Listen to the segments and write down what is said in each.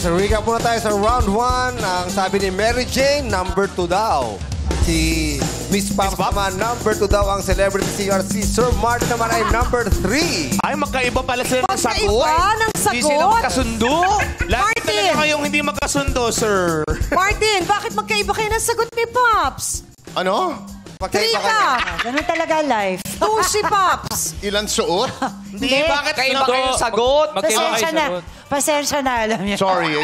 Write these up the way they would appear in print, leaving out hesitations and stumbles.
So, recap muna tayo sa round 1. Ang sabi ni Mary Jane, number 2 daw. Si Miss Pop naman, number 2 daw ang celebrity singer. Si Sir Martin naman ay number 3. Ay, magkaiba pala sila ng sagot. Magkaiba ng sagot? Hindi sila magkasundo. Lagi Martin! talaga kayong hindi magkasundo, sir. Martin, bakit magkaiba kayo ng sagot ni Pops? Ano? 3 ka. Ganun talaga life. 2 si Pops. Ilan suot? Hindi, bakit Kaiba kayong sagot. Pasensya na. Pasensya na, alam niyo. Sorry.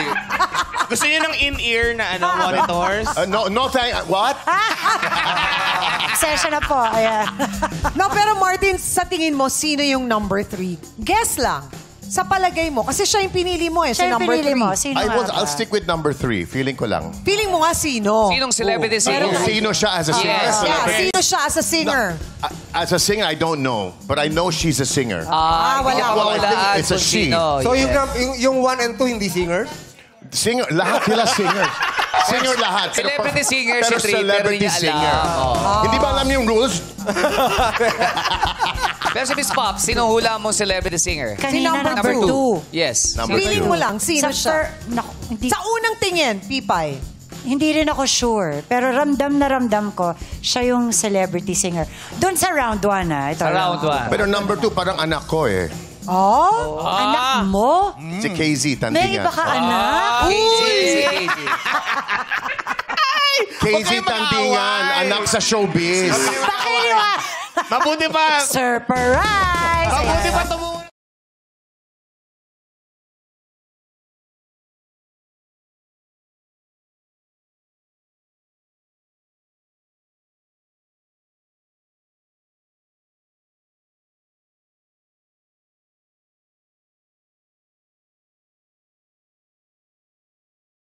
Gusto niyo ng in-ear na monitors? No, what? Pasensya na po. Ayan. No, pero Martin, sa tingin mo, sino yung number 3? Guess lang. Sa palagay mo. Kasi siya yung pinili mo si Siya yung number 3. pinili mo. Sino nga ba? I'll stick with number 3. Feeling ko lang. Feeling mo nga sino? Sinong celebrity singer? Kung sino siya as a singer. Yes. Yeah, sino siya as a singer? As a singer, I don't know. But I know she's a singer. wala. Well, I think it's a kung she. sino. So, Yes. yung 1 and 2 hindi singers? Singer, lahat sila singers. Singer lahat. Celebrity singer pero si Trey, pero celebrity hindi niya singer. alam. Hindi ba alam yung rules? Pero si Miss Pop, sino hula mong celebrity singer? Kanina number number 2. Yes. Number Feeling 2. mo lang, sino siya? Hindi, Sa unang tingin, Pipay. hindi rin ako sure. Pero ramdam na ramdam ko, siya yung celebrity singer. Doon sa round 1, ha? Ito, Sa round 1. Pero number 2, parang anak ko eh. Oh? Anak mo? Si KZ, May Tandingan. iba ka anak? KZ Tandingan, anak sa showbiz. Bakit? Mabuti pa. Surprise! Mabuti pa tumuha.